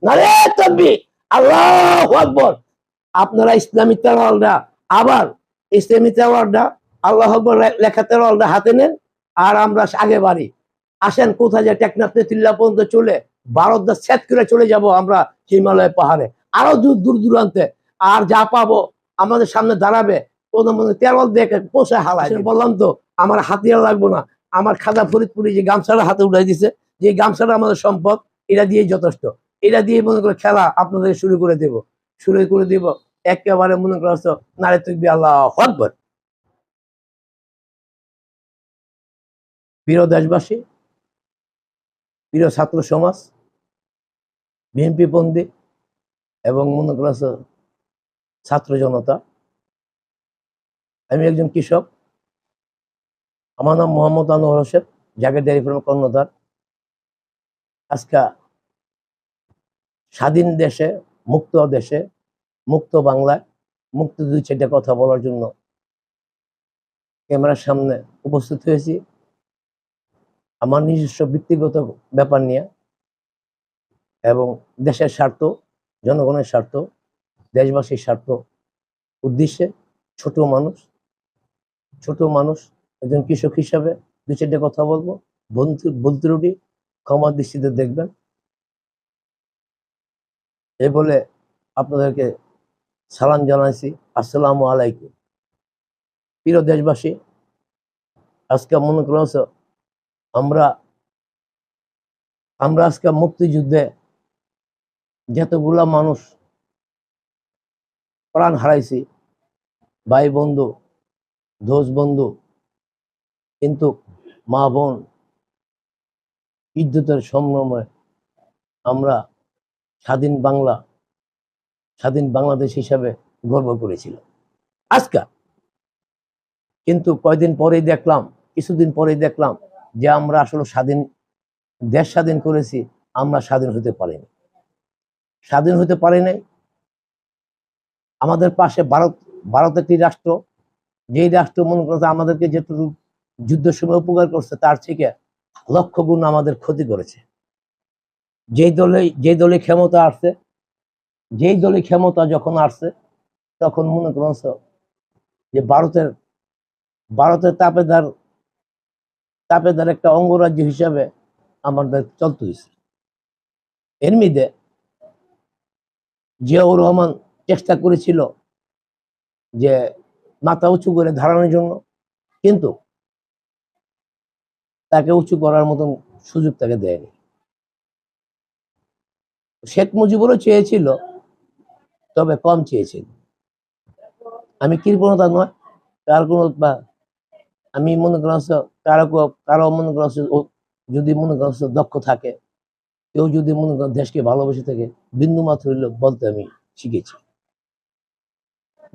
নারে তাকবীর, আল্লাহু আকবার। আপনারা ইসলামী তেলাওয়াতটা আবার ইসলামী তেলাওয়াতটা আল্লাহু আকবার লেখা তেলাওয়াতটা হাতে নেন, আর আমরা আগে বাড়ি। আসেন কোথায় যায় টেকনাফ তেতুল্লাহ পর্যন্ত চলে ভারতটা সেট করে চলে যাব আমরা হিমালয় পাহাড়ে, আরো দূর দূর দূরান্তে। আর যা পাবো আমাদের সামনে দাঁড়াবে কোনো মনে তেরল দেখে পোষা হালায়। বললাম তো আমার হাতিয়ার লাগবো না, আমার খাদা ফরিদপুরি যে গামছাটা হাতে উঠাই দিছে, যে গামছাটা আমাদের সম্পদ, এটা দিয়ে যথেষ্ট। এটা দিয়ে মনে করে খেলা আপনাদের শুরু করে দিব একেবারে মনে করছো নারে তুকবি আল্লাহু আকবার। প্রিয় দেশবাসী, প্রিয় ছাত্র সমাজ, বিএনপি পন্থী এবং মনে করছো ছাত্র জনতা, আমি একজন কৃষক। আমার নাম মোহাম্মদ আনোয়ার হোসেন, জাগের ডেয়ারি ফার্ম কর্ণধার। আজকে স্বাধীন দেশে, মুক্ত দেশে, মুক্ত বাংলায়, মুক্ত দুই চারটা কথা বলার জন্য ক্যামেরার সামনে উপস্থিত হয়েছি আমার নিজস্ব ব্যক্তিগত ব্যাপার নিয়ে, এবং দেশের স্বার্থ, জনগণের স্বার্থ, দেশবাসীর স্বার্থ উদ্দেশ্যে। ছোট মানুষ একজন কৃষক হিসাবে দু চারটে কথা বলবো। ভুল ত্রুটি ক্ষমার দৃষ্টিতে দেখবেন। এই বলে আপনাদেরকে সালাম জানাইছি, আসসালামু আলাইকুম। প্রিয় দেশবাসী, আজকে মনে করছো আমরা আজকে মুক্তিযুদ্ধে যতগুলা মানুষ প্রাণ হারাইছি, ভাই বন্ধু, দোষ বন্ধু, কিন্তু মা বোন ইজ্জতের সম্ভ্রমে আমরা স্বাধীন বাংলাদেশ হিসাবে গর্ব করেছিলাম। আজকে কিন্তু কিছুদিন পরেই দেখলাম যে আমরা আসলে দেশ স্বাধীন করেছি, আমরা স্বাধীন হতে পারি নাই। আমাদের পাশে ভারত একটি রাষ্ট্র, যেই রাষ্ট্র মনে করছে আমাদেরকে যেটুকু যুদ্ধের সময় উপকার করছে তার থেকে লক্ষ গুণ আমাদের ক্ষতি করেছে। যেই দলে ক্ষমতা যখন আসছে তখন মনে করছে যে ভারতের তাপেদার একটা অঙ্গরাজ্য হিসাবে আমাদের চলতে হয়েছে। এর মধ্যে জিয়াউর রহমান চেষ্টা করেছিল যে মাথা উঁচু করে দাঁড়ানোর জন্য, কিন্তু তাকে উঁচু করার মতন সুযোগ তাকে দেয়নি। শেখ মুজিবুরও চেয়েছিল, তবে কম চেয়েছিল। আমি কৃপণতা নয়, কার কোনো আমি মনে করছি কারো মনে করছি যদি মনে করছে দক্ষ থাকে, কেউ যদি মনে করেন দেশকে ভালোবেসে থাকে, বিন্দু মাত্র হইলেও বলতে আমি শিখেছি।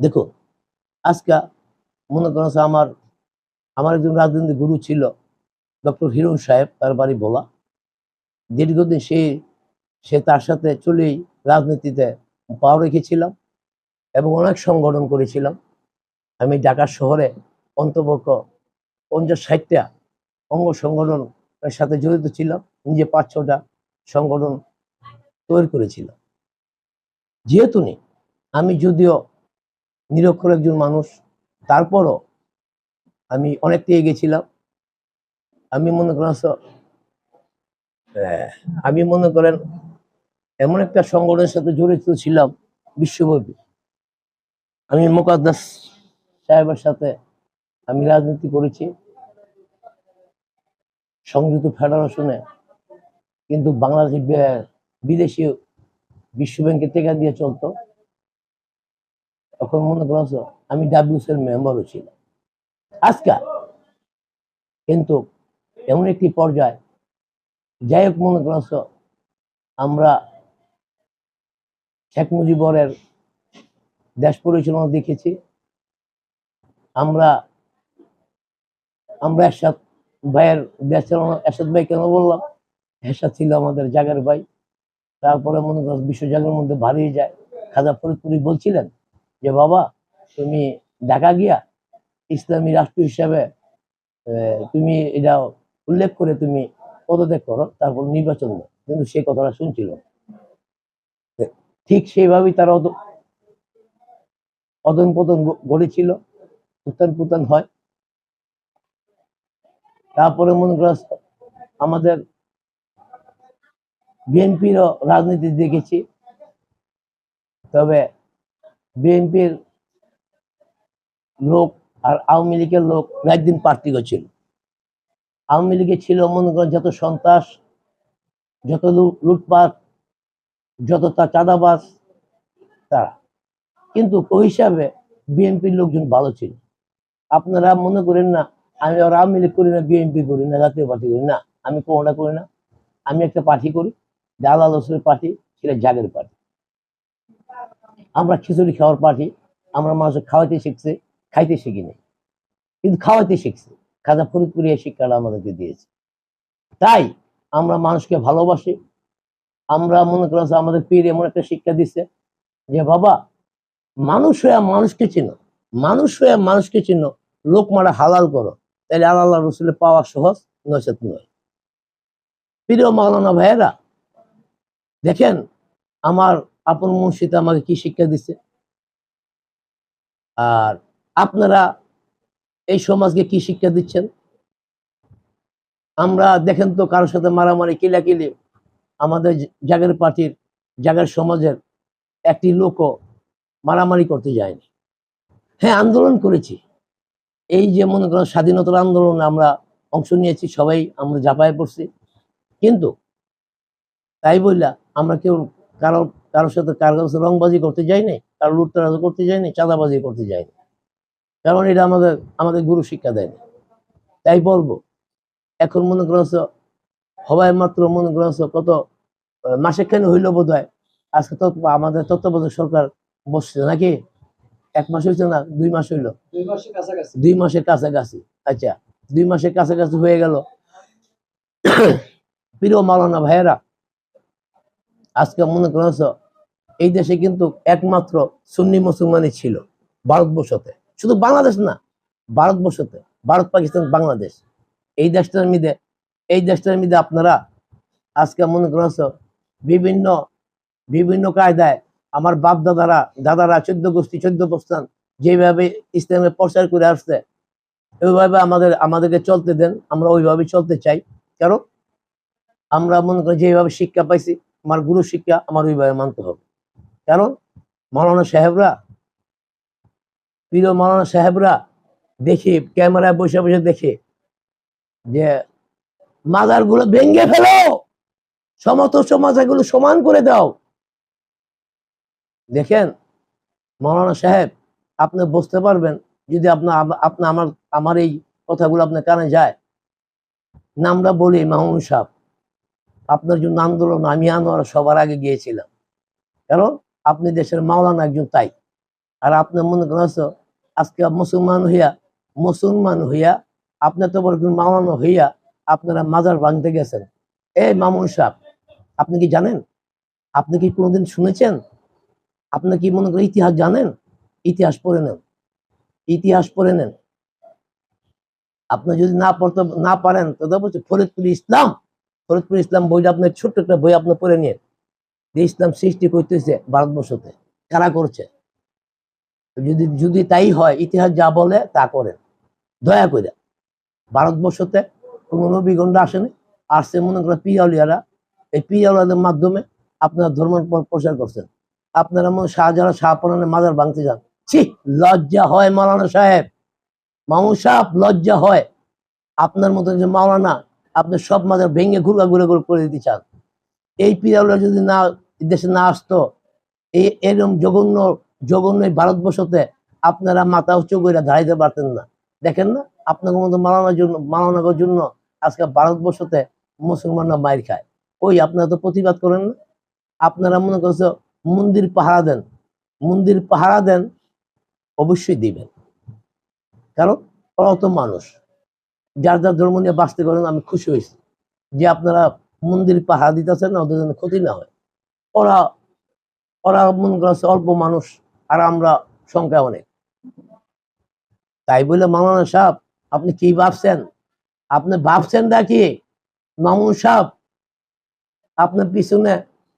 দেখো আজকে মনে করছে আমার একজন রাজনৈতিক গুরু ছিল ডক্টর হিরণ সাহেব, তার বাড়ি বলা। দীর্ঘদিন সে তার সাথে চলেই রাজনীতিতে পাও রেখেছিলাম এবং অনেক সংগঠন করেছিলাম। আমি ঢাকা শহরে অন্তপক্ষ 50-60টা অঙ্গ সংগঠনের সাথে জড়িত ছিলাম, নিজে 5-6টা সংগঠন তৈরি করেছিলাম। যেহেতু আমি যদিও নিরক্ষর একজন মানুষ, তারপরও আমি অনেক পেয়ে গেছিলাম। আমি মনে করেন এমন একটা সংগঠনের সাথে জড়িত ছিলাম বিশ্বব্যাপী। আমি মুকাদ্দাস সাহেবের সাথে আমি রাজনীতি করেছি সংযুক্ত ফেডারেশনে, কিন্তু বাংলাদেশ বিদেশি বিশ্ব ব্যাংকের টাকা দিয়ে চলতো। তখন মনে করছো আমি ডাব্লিউসির মেম্বারও ছিলাম। আজকে কিন্তু এমন একটি পর্যায়ে, যাই হোক মনে করছো আমরা শেখ মুজিবরের দেশ পরিচালনা দেখেছি। আমরা এরশাদ ভাইয়ের দেশ চালানো, এরশাদ ভাই কেন বললাম, এরশাদ ছিল আমাদের জাগের ভাই। তারপরে মনে করো বিশ্ব জাগের মধ্যে ভারিয়ে যায়। খাজা ফরিদপুরি বলছিলেন যে বাবা তুমি ঢাকা গিয়া ইসলামী রাষ্ট্র হিসাবে তুমি এটা উল্লেখ করে তুমি পদত্যাগ করো, তারপর নির্বাচন দাও, কিন্তু সেই কথাটা শুনছিল। ঠিক সেইভাবেই তারা অদন পতন গড়েছিল, উত্থান পতন হয়। তারপরে মনে করেন আমাদের বিএনপিরও রাজনীতি দেখেছি, তবে বিএনপির লোক আর আওয়ামী লীগের লোক একদিন পার্থক্য ছিল। আওয়ামী লীগে ছিল মনে করেন যত সন্ত্রাস, যত লুটপাট, যত চাঁদাবাজ তারা, কিন্তু ওই হিসাবে বিএনপির লোকজন ভালো ছিল। আপনারা মনে করেন না আমি আর আওয়ামী লীগ করি না, বিএনপি করি না, জাতীয় পার্টি করি না, আমি কোনটা করি না। আমি একটা পার্টি করি, জালাল হোসেনের পার্টি, সেটা জাগের পার্টি। আমরা খিচুড়ি খাওয়ার পার্টি। আমরা মানুষ খাওয়াইতে শিখছে, খাইতে শিখিনি, কিন্তু খাওয়াইতে শিখছে। খাজা ফরিদপুরি এই শিক্ষাটা আমাদেরকে দিয়েছে। তাই আমরা মানুষকে ভালোবাসি। আমরা মনে করেন আমাদের পীর এমন একটা শিক্ষা দিচ্ছে যে বাবা, মানুষ হয়ে মানুষকে চিনো, মানুষ হয়ে মানুষকে চিনো, লোক মারা হালাল করো, তাহলে আল্লাহ রসুলের পাওয়া সহজ, নচেত নয়। প্রিয় মাওলানা ভাইয়েরা, দেখেন আমার আপন মুর্শিদ আমাকে কি শিক্ষা দিচ্ছে, আর আপনারা এই সমাজকে কি শিক্ষা দিচ্ছেন। আমরা দেখেন তো কারোর সাথে মারামারি কিলাকিলি আমাদের জাগের পার্টির, জাগের সমাজের একটি লোকও মারামারি করতে যায়নি। হ্যাঁ, আন্দোলন করেছি, এই যে মনে করেন স্বাধীনতার আন্দোলনে আমরা অংশ নিয়েছি, সবাই আমরা ঝাঁপায় পড়ছি, কিন্তু তাই বললা আমরা কেউ কারোর সাথে রংবাজি করতে যাইনি, কারো লুটতরাজ করতে যাইনি, চাঁদাবাজি করতে যাইনি, কারণ এটা আমাদের গুরু শিক্ষা দেয়নি। তাই বলবো, এখন মনে করছ হবাই মাত্র মনে করছ কত মাসেখানে হইল বোধ হয়, আজকে তো আমাদের তত্ত্বাবধায়ক সরকার বসছে নাকি, 1 মাস হয়েছে না, 2 মাস হইল, 2 মাসের কাছাকাছি। আচ্ছা, 2 মাসের কাছাকাছি হয়ে গেল। প্রিয় মাওলানা ভাইয়েরা, আজকে মনে করছ এই দেশে কিন্তু একমাত্র সুন্নি মুসলমানই ছিল ভারতবর্ষতে, শুধু বাংলাদেশ না, ভারতবর্ষতে, ভারত পাকিস্তান বাংলাদেশ, এই দেশটার মধ্যে আপনারা আজকে মনে করছ বিভিন্ন বিভিন্ন কায়দায় আমার বাপ দাদারা 14 গোষ্ঠী 14 প্রস্থান যেভাবে ইসলামের প্রচার করে আসছে, ওইভাবে আমাদেরকে চলতে দেন, আমরা ওইভাবে চলতে চাই। কারণ আমরা মনে করি যেভাবে শিক্ষা পাইছি, আমার গুরু শিক্ষা আমার ওইভাবে মানতে হবে। কারণ মাওলানা সাহেবরা, প্রিয় মাওলানা সাহেবরা, দেখি ক্যামেরায় বসে বসে দেখে যে মাজার গুলো ভেঙে ফেলো, সমস্ত মাজারগুলো সমান করে দাও। দেখেন মাওলানা সাহেব, আপনি বুঝতে পারবেন যদি আপনি আমার এই কথাগুলো আপনার কানে যায় না। আমরা বলি মামুন সাহেব, আপনার জন্য আন্দোলন আমি আনোয়ার সবার আগে গিয়েছিলাম, কারণ আপনি দেশের মাওলানা একজন, তাই। আর আপনি মনে করেন আজকে মুসলমান হইয়া আপনি তো বড় মাওলানা হইয়া আপনারা মাজার ভাঙতে গেছেন। এই মামুন সাহেব, আপনি কি জানেন? আপনি কি কোনোদিন শুনেছেন? আপনি কি মনে করেন ইতিহাস জানেন? ইতিহাস পড়ে নেন, ইতিহাস পড়ে নেন। আপনি যদি না পারেন তাহলে বলছে ফরিদপুর ইসলাম বইটা আপনার ছোট্ট একটা বই আপনি পড়ে নিয়ে, যে ইসলাম সৃষ্টি করতেছে ভারতবর্ষতে কারা করছে। যদি তাই হয়, ইতিহাস যা বলে তা করেন দয়া করে। ভারতবর্ষতে কোনো নবীগণ আসেনি, আসছে মনে করেন পিয়াউলিয়ারা। এই পিয়াউলিয়াদের মাধ্যমে আপনারা ধর্ম প্রচার করছেন। আপনারা মনে শাহজাহান শাহপরানের মাজার ভাঙতে যান। ছি, লজ্জা হয় মাওলানা সাহেব, মামুন সাহেব, লজ্জা হয়। আপনার মতো যে মাওলানা, আপনি সব মাজার ভেঙে ঘুরা করে দিতে চান। এই পিয়াউলিয়া যদি না দেশে না আসতো, এরকম জঘন্য ভারতবর্ষতে আপনারা মাথা উঁচু করে দাঁড়াইতে পারতেন না। দেখেন না, আপনাদের মতো মাওলানার জন্য আজকে ভারতবর্ষতে মুসলমানরা মাইর খায়। ওই আপনারা তো প্রতিবাদ করেন না। আপনারা মনে করছে মন্দির পাহারা দেন, অবশ্যই দিবেন, কারণ ওরা তো মানুষ, যার ধর্ম নিয়ে বাঁচতে করেন। আমি খুশি হয়েছি যে আপনারা মন্দির পাহারা দিতেছেন না, ওদের জন্য ক্ষতি না হয়। ওরা মনে করছে অল্প মানুষ, আর আমরা সংখ্যা অনেক। তাই বলে মাওলানা সাহেব, আপনি কি ভাবছেন? আপনি ভাবছেন নাকি মামুন সাহেব আপনার পিছনে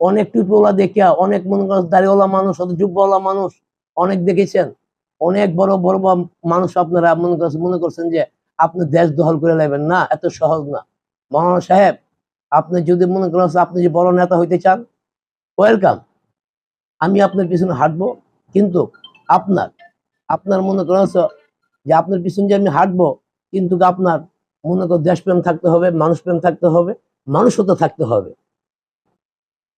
অনেক টুপিওয়ালা দেখিয়া, অনেক মনে করেন দাড়িওয়ালা মানুষ, অত জুব্বাওয়ালা মানুষ অনেক দেখেছেন, অনেক বড় বড় মানুষ আপনারা মনে করছেন যে আপনি দেশ দখল করে নেবেন। না, এত সহজ না। মাওলানা সাহেব, আপনি যদি মনে করেন আপনি যে বড় নেতা হইতে চান, ওয়েলকাম, আমি আপনার পিছনে হাঁটবো। কিন্তু আপনার আপনার মনে করেন যে আপনার পিছনে যে আমি হাঁটবো, কিন্তু আপনার মনে করেন দেশপ্রেম থাকতে হবে, মানুষ প্রেম থাকতে হবে, মানুষত্ব থাকতে হবে।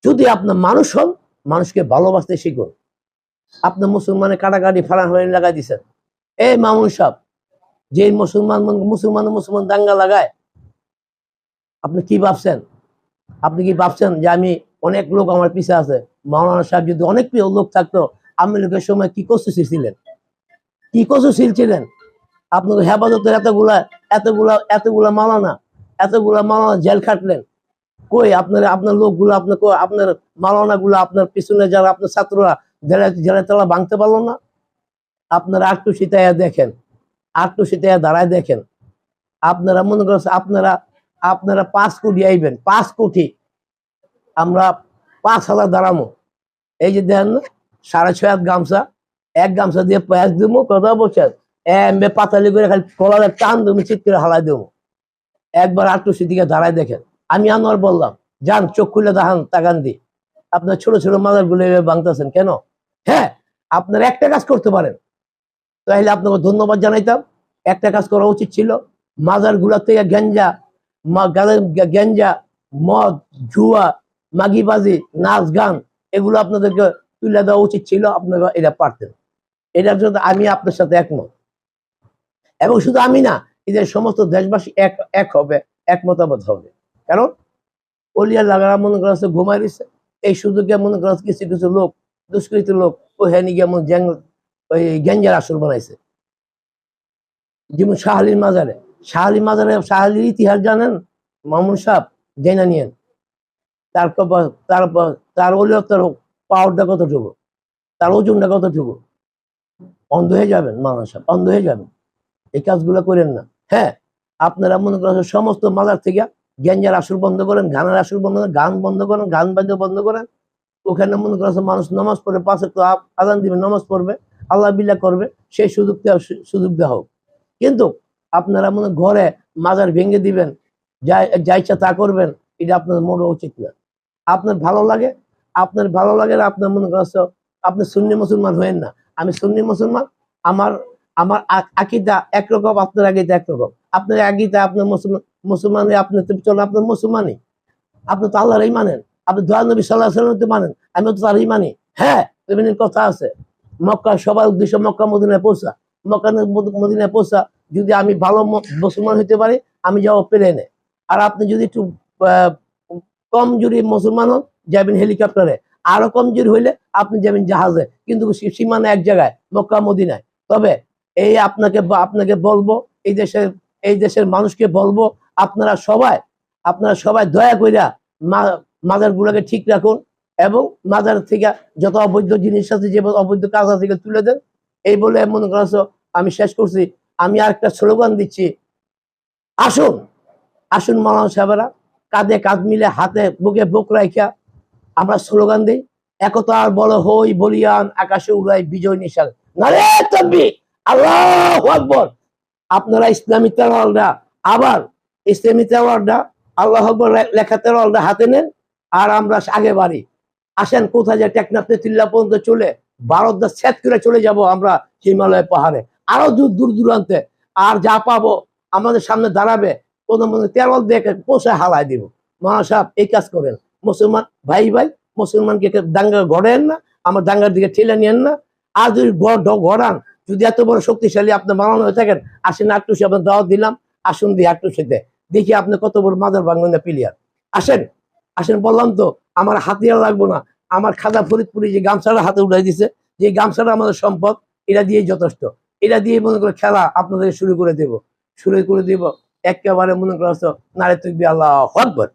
যদি আপনার মানুষ হন, মানুষকে ভালোবাসতে শিখুন। আপনি মুসলমানের কাটাকাটি ফাড়াফাড়ি লাগাই দিচ্ছেন। এই মামুন সাহেব, যে মুসলমান দাঙ্গা লাগায়, আপনি কি ভাবছেন? আপনি কি ভাবছেন যে আমি অনেক লোক আমার পিছে আছে? মাওলানা সাহেব যদি অনেক প্রিয় লোক থাকতো, আমি লোকের সময় কি কষ্টশীল ছিলেন, কি কষ্টশীল ছিলেন? আপনার হেফাজতের এতগুলা মাওলানা জেল খাটলেন। কই আপনার লোকগুলো, আপনার মাওলানা গুলো, আপনার পিছনে যারা আপনার ছাত্ররা জেলে তালা ভাঙতে পারলো না? আপনারা আটটু শীতাইয়া দেখেন, আটটু শীতাইয়া দাঁড়ায় দেখেন। আপনারা মনে করছেন আপনারা 5 কোটি আইবেন, 5 কোটি, আমরা 5,000 দাঁড়ামো। এই যে দেখেন না, 6.5 হাত গামছা, এক গামছা দিয়ে পেঁয়াজ দেবো, কথা বলছেন, পাতালি করে খালি কলার টান দেবো, চিৎ করে হালাই দেবো। একবার আটটু দিকে দাঁড়ায় দেখেন। আমি আনোয়ার বললাম, যান চোখ খুলে তাকান দি, আপনার ছোট ছোট মাজার গুলো ভাঙতেছেন কেন? হ্যাঁ, আপনারা একটা কাজ করতে পারেন, তাহলে আপনাকে ধন্যবাদ জানাইতাম। একটা কাজ করা উচিত ছিল, মাজার গুলার থেকে গেঞ্জা, মদ, জুয়া, মাগিবাজি, নাচ গান, এগুলো আপনাদেরকে তুলে দেওয়া উচিত ছিল। আপনারা এটা পারতেন। এটার জন্য আমি আপনার সাথে একমত। এবং শুধু আমি না, এদের সমস্ত দেশবাসী এক হবে, এক মতামত হবে। কারণ অলিয়া লাগারা মনে করা ঘুমাই দিচ্ছে, এই সুযোগে মনে করা কিছু কিছু লোক, দুষ্কৃত লোক, ওখানে গিয়ে ওই গেঞ্জার আসর বানাইছে। যেমন শাহালির শাহালির ইতিহাস জানেন মামুন সাহেব? জেনে নিয়েন। তার অলিয়তার পাওয়ারটা কতটুকু, তার ওজনটা কতটুকু। অন্ধ হয়ে যাবেন মামুন সাহেব, অন্ধ হয়ে যাবেন। এই কাজগুলো করেন না। হ্যাঁ, আপনারা মনে করেন সমস্ত মাজার থেকে গেঞ্জার আসর বন্ধ করেন, গানের আসর বন্ধ করেন, গান বন্ধ করেন, গান বাদ্য বন্ধ করেন। ওখানে মনে করেন মানুষ নামাজ পড়ে, 5 ওয়াক্ত আযান দিবে, নামাজ পড়বে, আল্লাহ বিল্লাহ করবে, সেই সুযোগ দেওয়া হোক। কিন্তু আপনারা মনে ঘরে মাজার ভেঙে দিবেন, যা ইচ্ছা তা করবেন, এটা আপনার মনে উচিত না। আপনার ভালো লাগে, আপনার মনে করেন আপনি সুন্নি মুসলমান হয়েন না। আমি সুন্নি মুসলমান, আমার আকীদা একরকম, আপনার আকীদা একরকম। আপনার আকীদা আপনার মুসলমান, আপনি চলেন আপনার মুসলমানই, আপনি তো আল্লাহরই মানেন, আপনি দয়াল নবী সাল্লাল্লাহু আলাইহি ওয়াসাল্লাম মানেন, আমি তো তারই মানি। হ্যাঁ, এমনির কথা আছে, মক্কা সবার উদ্দেশ্য মক্কা মদিনায় পৌঁছা, মক্কা মদিনায় পৌঁছা। যদি আমি ভালো মুসলমান হইতে পারি, আমি যাবো প্লেনে। আর আপনি যদি একটু কমজোরি মুসলমান হন, যাবেন হেলিকপ্টারে। আরো কমজোরি হইলে আপনি যাবেন জাহাজে, কিন্তু সীমানা এক জায়গায়, মক্কা মদিনায়। তবে আপনাকে বলবো, এই দেশের মানুষকে বলবো, আপনারা সবাই দয়া কইরা মাজার গুলাকে ঠিক রাখুন, এবং মাজার থেকে যত অবৈধ জিনিস আছে, যে অবৈধ কাজ আছে তুলে দেন। এই বলে মনে করছো আমি শেষ করছি। আমি আরেকটা স্লোগান দিচ্ছি, আসুন আসুন মাওলানা সাহেবেরা, কাঁধে কাঁধ মিলে, হাতে বুকে বুক রাখিয়া আমরা স্লোগান দিই, একতার বল হই বলিয়ান, আকাশে উড়াই বিজয় নিশান, নারে তাকবীর, আল্লাহু আকবার। আপনারা ইসলামী তেলাওয়াতটা, আবার ইসলামী তেলাওয়াতটা, আল্লাহু আকবার লেখা তেলাওয়াতটা হাতে নেন, আর আমরা আগে বাড়ি। আসেন, কোথায় যে টেকনাফ তিল্লা পর্যন্ত চলে, ভারত দেশ ছেদ করে চলে যাব আমরা হিমালয় পাহাড়ে, আরো দূর দূরান্তে। আর যা পাবো আমাদের সামনে দাঁড়াবে, কোনো তেরল দেখে পোষায় হালাই দিব। মাওলানা সাহেব, এই কাজ করেন। মুসলমান ভাই মুসলমানকে দাঙ্গা গড়েন না, আমার দাঙ্গার দিকে ঠেলে নিয়েন না। আর যদি গড়ান, যদি এত বড় শক্তিশালী আপনার মাওলানা হয়ে থাকেন, আসেন আটটুসি, আপনার দাওয়াত দিলাম, আসুন দিয়ে আটটুসিতে দেখি আপনি কত বড় মাদার ভাঙবেন না প্লেয়ার। আসেন বললাম তো, আমার হাতিয়ার লাগবো না। আমার খাজা ফরিদপুরি যে গামছাটা হাতে উঠাই দিছে, যে গামছাটা আমাদের সম্পদ, এটা দিয়ে যথেষ্ট। এটা দিয়ে মনে করো খেলা আপনাদের শুরু করে দেব, একেবারে মনে করো নারে তাকবীর, আল্লাহু আকবার।